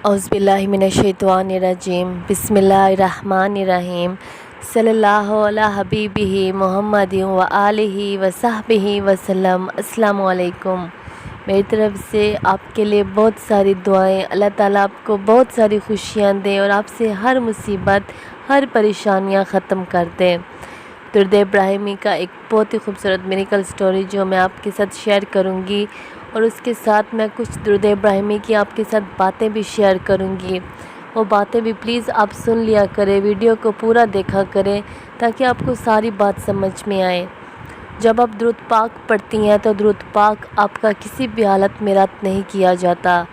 औज़ुबिल्लाहिमिनश्शैतानिर्रजीम बिस्मिल्लाहिर्रहमानिर्रहीम सल्लल्लाहु अला हबीबिही मुहम्मदिन व आलिही व सहबिही वसल्लम। अस्सलामु अलैकुम। मेरी तरफ़ से आपके लिए बहुत सारी दुआएं। अल्लाह ताला आपको बहुत सारी खुशियाँ दे और आपसे हर मुसीबत हर परेशानियाँ ख़त्म कर दे। दुरूद इब्राहिमी का एक बहुत ही खूबसूरत मिरेकल स्टोरी जो मैं आपके साथ शेयर करूँगी और उसके साथ मैं कुछ दुरूद इब्राहिमी की आपके साथ बातें भी शेयर करूँगी। वो बातें भी प्लीज़ आप सुन लिया करें, वीडियो को पूरा देखा करें ताकि आपको सारी बात समझ में आए। जब आप दुरूद पाक पढ़ती हैं तो दुरूद पाक आपका किसी भी हालत में रद्द नहीं किया जाता।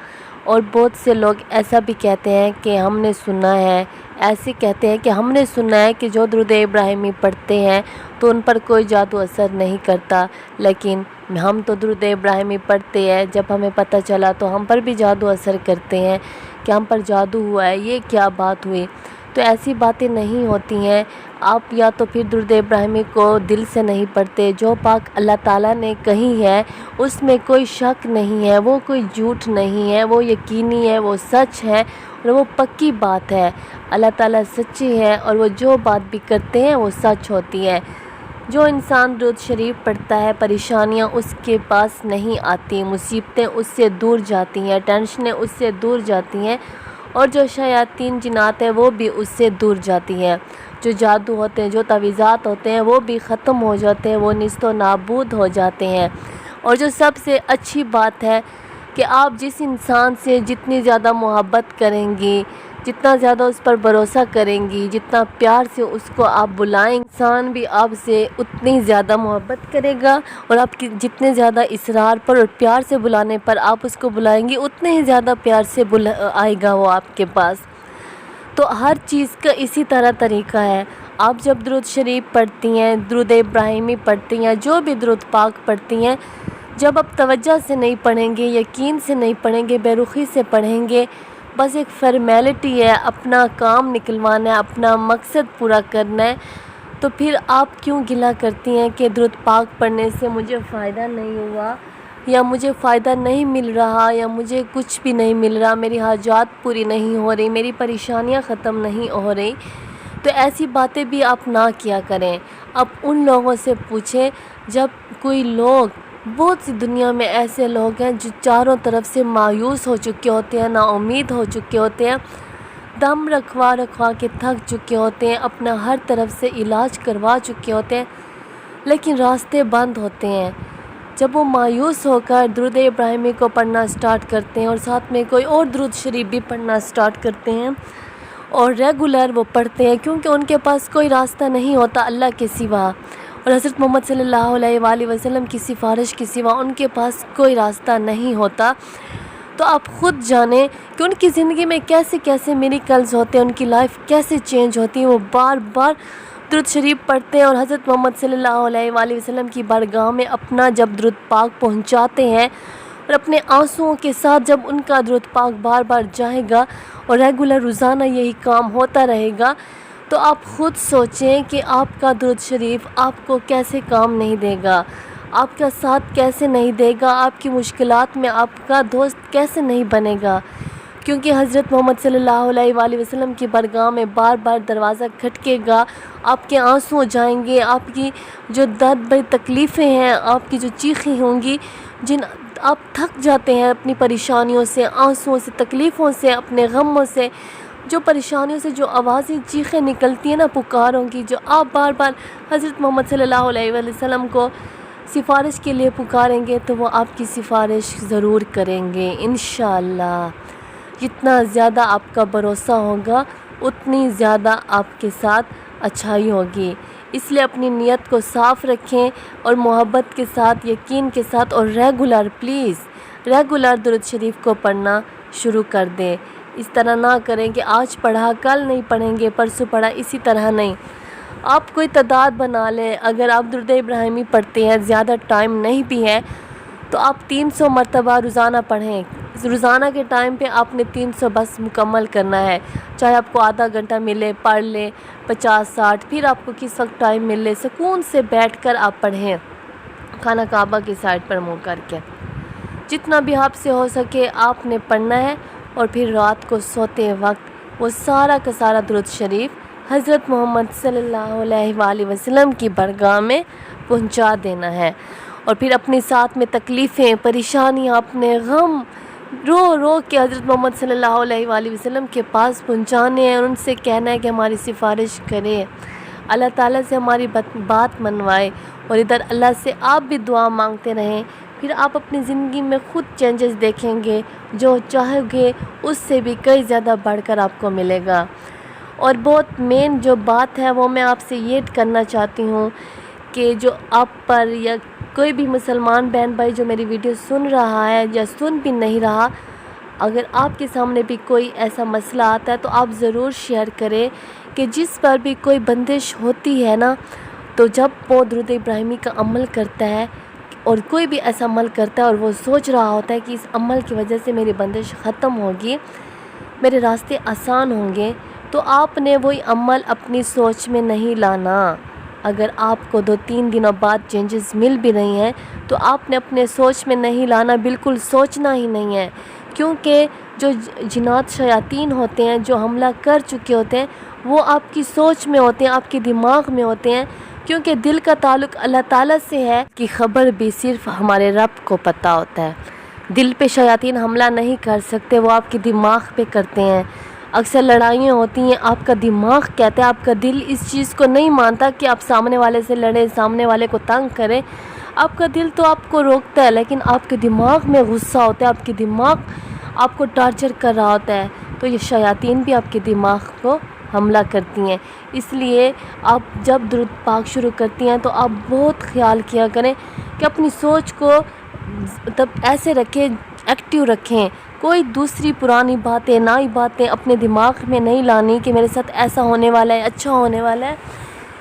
और बहुत से लोग ऐसा भी कहते हैं कि हमने सुना है, ऐसे कहते हैं कि हमने सुना है कि जो दुरूद इब्राहिमी पढ़ते हैं तो उन पर कोई जादू असर नहीं करता, लेकिन हम तो दुरूद इब्राहिमी पढ़ते हैं, जब हमें पता चला तो हम पर भी जादू असर करते हैं कि हम पर जादू हुआ है, ये क्या बात हुई। तो ऐसी बातें नहीं होती हैं। आप या तो फिर दुरूद इब्राहिमी को दिल से नहीं पढ़ते। जो पाक अल्लाह ताला ने कही है उसमें कोई शक नहीं है, वो कोई झूठ नहीं है, वो यकीनी है, वो सच है और वो पक्की बात है। अल्लाह ताला सच्ची है और वो जो बात भी करते हैं वो सच होती है। जो इंसान दुरूद शरीफ पढ़ता है परेशानियाँ उसके पास नहीं आती, मुसीबतें उससे दूर जाती हैं, टेंशनें उससे दूर जाती हैं और जो शयातीन जिन्नात हैं वो भी उससे दूर जाती हैं। जो जादू होते हैं, जो तवीज़ात होते हैं वो भी ख़त्म हो जाते हैं, वो निस्तो नाबूद हो जाते हैं। और जो सबसे अच्छी बात है कि आप जिस इंसान से जितनी ज़्यादा मोहब्बत करेंगी, जितना ज़्यादा उस पर भरोसा करेंगी, जितना प्यार से उसको आप बुलाएंगे, इंसान भी आपसे उतनी ज़्यादा मोहब्बत करेगा और आपकी जितने ज़्यादा इसरार पर और प्यार से बुलाने पर आप उसको बुलाएंगी उतने ही ज़्यादा प्यार से आएगा वो आपके पास। तो हर चीज़ का इसी तरह तरीका है। आप जब दुरूद शरीफ पढ़ती हैं, दुरूद इब्राहिमी पढ़ती हैं, जो भी दुरूद पाक पढ़ती हैं, जब आप तवज्जो से नहीं पढ़ेंगे, यकीन से नहीं पढ़ेंगे, बेरुखी से पढ़ेंगे, बस एक फॉर्मेलिटी है, अपना काम निकलवाना है, अपना मकसद पूरा करना है, तो फिर आप क्यों गिला करती हैं कि दुरूद पाक पढ़ने से मुझे फ़ायदा नहीं हुआ या मुझे फ़ायदा नहीं मिल रहा या मुझे कुछ भी नहीं मिल रहा, मेरी हाजात पूरी नहीं हो रही, मेरी परेशानियां ख़त्म नहीं हो रही। तो ऐसी बातें भी आप ना किया करें। आप उन लोगों से पूछें, जब कोई लोग, बहुत सी दुनिया में ऐसे लोग हैं जो चारों तरफ से मायूस हो चुके होते हैं, नाउम्मीद हो चुके होते हैं, दम रखवा रखवा के थक चुके होते हैं, अपना हर तरफ से इलाज करवा चुके होते हैं, लेकिन रास्ते बंद होते हैं। जब वो मायूस होकर दुरूद इब्राहिमी को पढ़ना स्टार्ट करते हैं और साथ में कोई और दुरूद शरीफ भी पढ़ना स्टार्ट करते हैं और रेगुलर वो पढ़ते हैं, क्योंकि उनके पास कोई रास्ता नहीं होता अल्लाह के सिवा और हज़रत मोहम्मद सल्लल्लाहु अलैहि वसल्लम की सिफारिश के सिवा उनके पास कोई रास्ता नहीं होता। तो आप ख़ुद जानें कि उनकी ज़िंदगी में कैसे कैसे मिरेकल्स होते हैं, उनकी लाइफ कैसे चेंज होती है। वो बार बार दुरूद शरीफ पढ़ते हैं और हज़रत मोहम्मद सल्लल्लाहु अलैहि वसल्लम की बारगाह में अपना जब दुरूद पाक पहुंचाते हैं और अपने आंसुओं के साथ जब उनका दुरूद पाक बार बार जाएगा और रेगुलर रोज़ाना यही काम होता रहेगा, तो आप ख़ुद सोचें कि आपका दुरूद शरीफ आपको कैसे काम नहीं देगा, आपका साथ कैसे नहीं देगा, आपकी मुश्किलात में आपका दोस्त कैसे नहीं बनेगा। क्योंकि हज़रत मोहम्मद सल्लल्लाहु अलैहि वसल्लम की बारगाह में बार बार दरवाज़ा खटकेगा, आपके आंसू हो जाएंगे, आपकी जो दर्द भरी तकलीफ़ें हैं, आपकी जो चीखें होंगी, जिन आप थक जाते हैं अपनी परेशानियों से, आंसुओं से, तकलीफ़ों से, अपने गमों से, जो परेशानियों से जो आवाज़ें चीखें निकलती हैं ना पुकारों की, जो आप बार बार हज़रत मोहम्मद सल्लल्लाहु अलैहि वसल्लम को सिफारिश के लिए पुकारेंगे तो वो आपकी सिफारिश ज़रूर करेंगे इंशाअल्लाह। जितना ज़्यादा आपका भरोसा होगा उतनी ज़्यादा आपके साथ अच्छाई होगी। इसलिए अपनी नीयत को साफ़ रखें और मोहब्बत के साथ, यकीन के साथ और रेगुलर, प्लीज़ रेगुलर दुरूद शरीफ को पढ़ना शुरू कर दें। इस तरह ना करें कि आज पढ़ा कल नहीं पढ़ेंगे, परसों पढ़ा, इसी तरह नहीं। आप कोई तादाद बना लें। अगर आप दुरूद इब्राहिमी पढ़ते हैं, ज़्यादा टाइम नहीं भी है, तो आप 300 मरतबा रोज़ाना पढ़ें। रोज़ाना के टाइम पे आपने 300 बस मुकम्मल करना है। चाहे आपको आधा घंटा मिले, पढ़ लें, 50-60, फिर आपको किस वक्त टाइम मिले, सुकून से बैठकर आप पढ़ें, खाना काबा की साइड पर मुँह करके। जितना भी आपसे हो सके आपने पढ़ना है اور پھر رات کو سوتے وقت وہ سارا کا سارا درود شریف حضرت محمد صلی اللہ علیہ وآلہ وسلم کی بارگاہ میں پہنچا دینا ہے، اور پھر اپنے ساتھ میں تکلیفیں، پریشانیاں، اپنے غم رو رو کے حضرت محمد صلی اللہ علیہ وآلہ وسلم کے پاس پہنچانے ہیں، اور ان سے کہنا ہے کہ ہماری سفارش کرے، اللہ تعالیٰ سے ہماری بات منوائے، اور ادھر اللہ سے آپ بھی دعا مانگتے رہیں۔ پھر آپ اپنی زندگی میں خود چینجز دیکھیں گے، جو چاہو گے اس سے بھی کئی زیادہ بڑھ کر آپ کو ملے گا۔ اور بہت مین جو بات ہے وہ میں آپ سے یہ کرنا چاہتی ہوں کہ جو آپ پر یا کوئی بھی مسلمان بہن بھائی جو میری ویڈیو سن رہا ہے یا سن بھی نہیں رہا، اگر آپ کے سامنے بھی کوئی ایسا مسئلہ آتا ہے تو آپ ضرور شیئر کریں کہ جس پر بھی کوئی بندش ہوتی ہے نا، تو جب وہ درود ابراہیمی کا عمل کرتا ہے اور کوئی بھی ایسا عمل کرتا ہے اور وہ سوچ رہا ہوتا ہے کہ اس عمل کی وجہ سے میری بندش ختم ہوگی، میرے راستے آسان ہوں گے، تو آپ نے وہی عمل اپنی سوچ میں نہیں لانا۔ اگر آپ کو 2-3 دنوں بعد چینجز مل بھی رہی ہیں تو آپ نے اپنے سوچ میں نہیں لانا، بالکل سوچنا ہی نہیں ہے، کیونکہ جو جنات شیاطین ہوتے ہیں جو حملہ کر چکے ہوتے ہیں وہ آپ کی سوچ میں ہوتے ہیں، آپ کے دماغ میں ہوتے ہیں، کیونکہ دل کا تعلق اللہ تعالیٰ سے ہے کہ خبر بھی صرف ہمارے رب کو پتہ ہوتا ہے۔ دل پہ شیاطین حملہ نہیں کر سکتے، وہ آپ کے دماغ پہ کرتے ہیں۔ اکثر لڑائیاں ہوتی ہیں، آپ کا دماغ کہتا ہے، آپ کا دل اس چیز کو نہیں مانتا کہ آپ سامنے والے سے لڑیں، سامنے والے کو تنگ کریں، آپ کا دل تو آپ کو روکتا ہے، لیکن آپ کے دماغ میں غصہ ہوتا ہے، آپ کے دماغ آپ کو ٹارچر کر رہا ہوتا ہے، تو یہ شیاطین بھی آپ کے دماغ کو حملہ کرتی ہیں۔ اس لیے آپ جب درود پاک شروع کرتی ہیں تو آپ بہت خیال کیا کریں کہ اپنی سوچ کو تب ایسے رکھیں، ایکٹیو رکھیں، کوئی دوسری پرانی باتیں نئی باتیں اپنے دماغ میں نہیں لانی کہ میرے ساتھ ایسا ہونے والا ہے، اچھا ہونے والا ہے،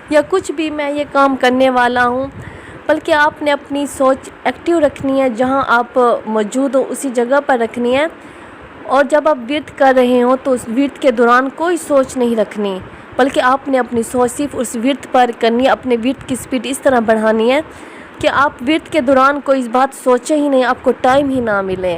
یا کچھ بھی میں یہ کام کرنے والا ہوں، بلکہ آپ نے اپنی سوچ ایکٹیو رکھنی ہے، جہاں آپ موجود ہو اسی جگہ پر رکھنی ہے، اور جب آپ ورد کر رہے ہوں تو اس ورد کے دوران کوئی سوچ نہیں رکھنی، بلکہ آپ نے اپنی سوچ صرف اس ورد پر کرنی ہے، اپنے ورد کی سپیڈ اس طرح بڑھانی ہے کہ آپ ورد کے دوران کوئی بات سوچیں ہی نہیں، آپ کو ٹائم ہی نہ ملے۔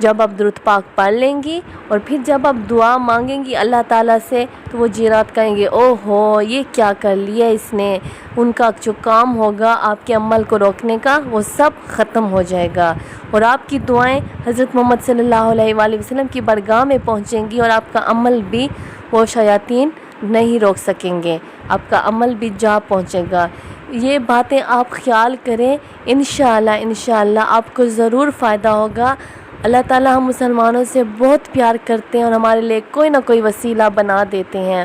جب آپ درود پاک پڑھ لیں گی اور پھر جب آپ دعا مانگیں گی اللہ تعالیٰ سے تو وہ جنات کہیں گے او ہو یہ کیا کر لیا اس نے، ان کا جو کام ہوگا آپ کے عمل کو روکنے کا وہ سب ختم ہو جائے گا، اور آپ کی دعائیں حضرت محمد صلی اللہ علیہ وآلہ وسلم کی بارگاہ میں پہنچیں گی، اور آپ کا عمل بھی وہ شیاطین نہیں روک سکیں گے، آپ کا عمل بھی جا پہنچے گا۔ یہ باتیں آپ خیال کریں، انشاءاللہ آپ کو ضرور فائدہ ہوگا۔ اللہ تعالیٰ ہم مسلمانوں سے بہت پیار کرتے ہیں اور ہمارے لیے کوئی نہ کوئی وسیلہ بنا دیتے ہیں۔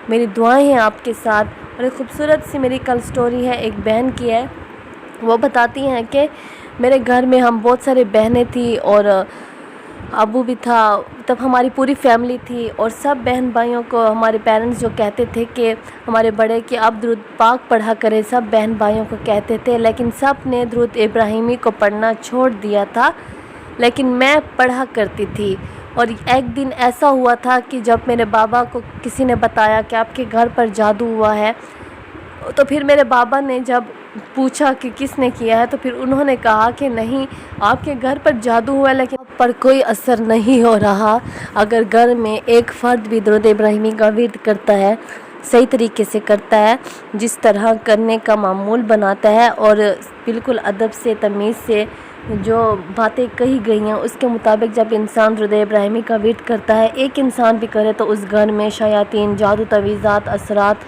میری دعائیں ہیں آپ کے ساتھ، اور ایک خوبصورت سی میری کل سٹوری ہے، ایک بہن کی ہے، وہ بتاتی ہیں کہ میرے گھر میں ہم بہت سارے بہنیں تھیں اور ابو بھی تھا، تب ہماری پوری فیملی تھی، اور سب بہن بھائیوں کو ہمارے پیرنٹس جو کہتے تھے کہ ہمارے بڑے کہ آپ درود پاک پڑھا کریں، سب بہن بھائیوں کو کہتے تھے، لیکن سب نے درود ابراہیمی کو پڑھنا چھوڑ دیا تھا، لیکن میں پڑھا کرتی تھی۔ اور ایک دن ایسا ہوا تھا کہ جب میرے بابا کو کسی نے بتایا کہ آپ کے گھر پر جادو ہوا ہے، تو پھر میرے بابا نے جب پوچھا کہ کس نے کیا ہے تو پھر انہوں نے کہا کہ نہیں آپ کے گھر پر جادو ہوا ہے لیکن آپ پر کوئی اثر نہیں ہو رہا۔ اگر گھر میں ایک فرد بھی درود ابراہیمی کا ورد کرتا ہے، صحیح طریقے سے کرتا ہے، جس طرح کرنے کا معمول بناتا ہے اور بالکل ادب سے تمیز سے جو باتیں کہی گئی ہیں اس کے مطابق جب انسان درود ابراہیمی کا ورد کرتا ہے، ایک انسان بھی کرے، تو اس گھر میں شیاطین، جادو، تویزات، اثرات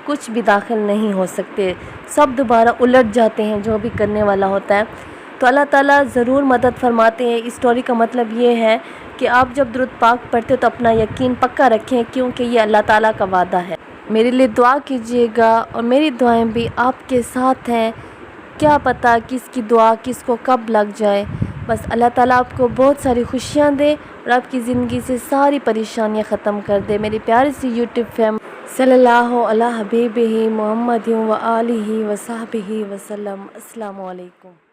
کچھ بھی داخل نہیں ہو سکتے، سب دوبارہ الٹ جاتے ہیں جو بھی کرنے والا ہوتا ہے۔ تو اللہ تعالیٰ ضرور مدد فرماتے ہیں۔ اس سٹوری کا مطلب یہ ہے کہ آپ جب درود پاک پڑھتے تو اپنا یقین پکا رکھیں، کیونکہ یہ اللہ تعالیٰ کا وعدہ ہے۔ میرے لیے دعا کیجیے گا، اور میری دعائیں بھی آپ کے ساتھ ہیں، کیا پتہ کس کی دعا کس کو کب لگ جائے۔ بس اللہ تعالیٰ آپ کو بہت ساری خوشیاں دے اور آپ کی زندگی سے ساری پریشانیاں ختم کر دے۔ میری پیاری سی یوٹیوب فیملی، صلی اللہ علیہ حبیبہ محمد و آلہ و صحبہ وسلم۔ السلام علیکم۔